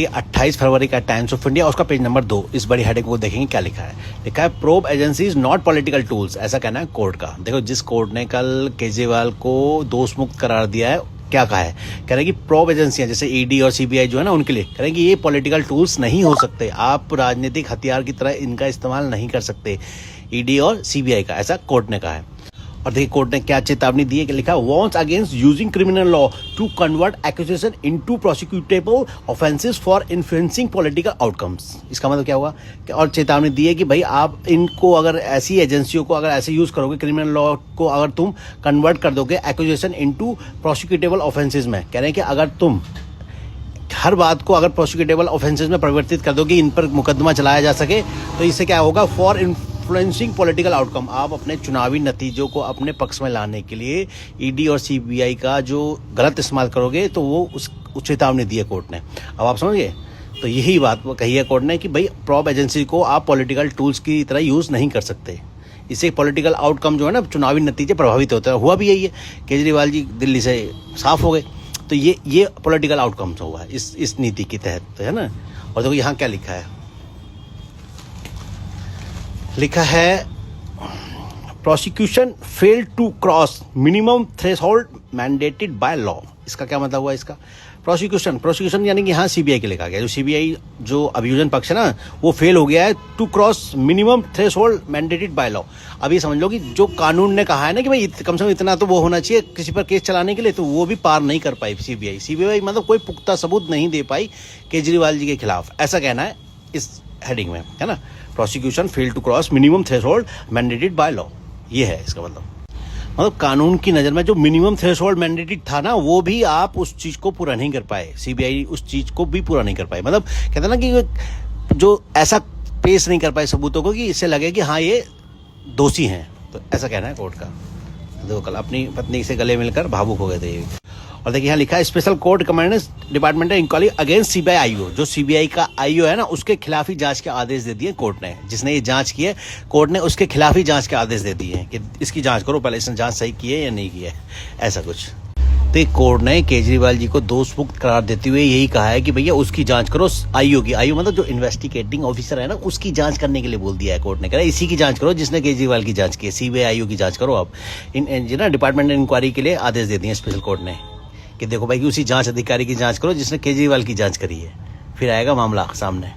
तो ये 28 फरवरी का टाइम्स ऑफ इंडिया, उसका पेज नंबर 2, इस बड़ी हेडिंग को देखेंगे क्या लिखा है। लिखा है probe agencies not political tools, ऐसा कहना है कोर्ट का। देखो, जिस कोर्ट ने कल केजरीवाल को दोष मुक्त करार दिया है, क्या कहा है, कह रहे हैं कि प्रोब एजेंसियां जैसे ईडी और सीबीआई जो है ना, उनके लिए कह रहे हैं कि ये पॉलिटिकल टूल्स नहीं हो सकते, आप राजनीतिक हथियार की तरह इनका इस्तेमाल नहीं कर सकते, ईडी और सीबीआई का, ऐसा कोर्ट ने कहा है। और देखिए कोर्ट ने क्या चेतावनी दी है कि लिखा warns against using criminal law to convert accusation into prosecutable offences for influencing political outcomes. इसका मतलब क्या हुआ और चेतावनी दी है कि भाई आप इनको अगर ऐसी एजेंसियों को अगर ऐसे यूज करोगे, क्रिमिनल लॉ को अगर तुम कन्वर्ट कर दोगे एक्यूजेशन इनटू प्रोसिक्यूटेबल ऑफेंसेस में, कह रहे हैं कि अगर तुम हर बात को अगर प्रोसिक्यूटेबल ऑफेंसेस में परिवर्तित कर दोगे, इन पर मुकदमा चलाया जा सके, तो इससे क्या होगा, फॉर इन्फ्लुएंसिंग पॉलिटिकल आउटकम, आप अपने चुनावी नतीजों को अपने पक्ष में लाने के लिए ईडी और सीबीआई का जो गलत इस्तेमाल करोगे, तो वो उस चेतावनी दी है कोर्ट ने। अब आप समझ गए, तो यही बात कही है कोर्ट ने कि भाई प्रॉब एजेंसी को आप पॉलिटिकल टूल्स की तरह यूज नहीं कर सकते, इससे पॉलिटिकल आउटकम जो है ना, चुनावी नतीजे प्रभावित होते हैं। हुआ भी यही है, केजरीवाल जी दिल्ली से साफ हो गए, तो ये पॉलिटिकल आउटकम्स हुआ इस नीति के तहत, तो है ना। और देखो यहाँ क्या लिखा है, लिखा है prosecution fail to cross minimum threshold mandated by law. इसका क्या मतलब हुआ, इसका प्रोसिक्यूशन यानी कि यहाँ सीबीआई के लिखा गया, जो सीबीआई जो अभियोजन पक्ष है ना, वो फेल हो गया है to cross minimum threshold mandated by law. अब ये समझ लो कि जो कानून ने कहा है ना कि भाई कम से कम इतना तो वो होना चाहिए किसी पर केस चलाने के लिए, तो वो भी पार नहीं कर पाई सीबीआई मतलब कोई पुख्ता सबूत नहीं दे पाई केजरीवाल जी के खिलाफ, ऐसा कहना है इस हेडिंग में, है ना। Prosecution fail to cross minimum threshold mandated by law, ये है इसका मतलब कानून की नज़र में जो मिनिमम थ्रेशोल्ड मैंडेटेड था ना, वो भी आप उस चीज़ को पूरा नहीं कर पाए, सीबीआई उस चीज़ को भी पूरा नहीं कर पाए। मतलब कहते हैं ना कि जो ऐसा पेश नहीं कर पाए सबूतों को कि इससे लगे कि हाँ ये दोषी हैं, तो ऐसा कहना है कोर्ट का। देखो कल अपनी पत्नी से गले मिलकर भावुक हो गए थे ये। और देखिए यहाँ लिखा है special court commanders department inquiry against CBI IO, जो सीबीआई का आईओ है ना, उसके खिलाफ ही जांच के आदेश दे दिए कोर्ट ने। जिसने ये जांच की है, कोर्ट ने उसके खिलाफ ही जांच के आदेश दे दिए हैं कि इसकी जांच करो, पहले इसने जांच सही की है या नहीं की है, ऐसा कुछ। तो कोर्ट ने केजरीवाल जी को दोष मुक्त करार देते हुए यही कहा है कि भैया उसकी जांच करो, आईओ की, आईओ मतलब जो इन्वेस्टिगेटिंग ऑफिसर है ना, उसकी जांच करने के लिए बोल दिया है कोर्ट ने। कह रहा है इसी की जांच करो जिसने केजरीवाल की जांच की है, सीबीआई आईओ की जांच करो। आप इन डिपार्टमेंट इंक्वायरी के लिए आदेश दे दिए स्पेशल कोर्ट ने कि देखो भाई कि उसी जांच अधिकारी की जांच करो जिसने केजरीवाल की जांच करी है, फिर आएगा मामला सामने।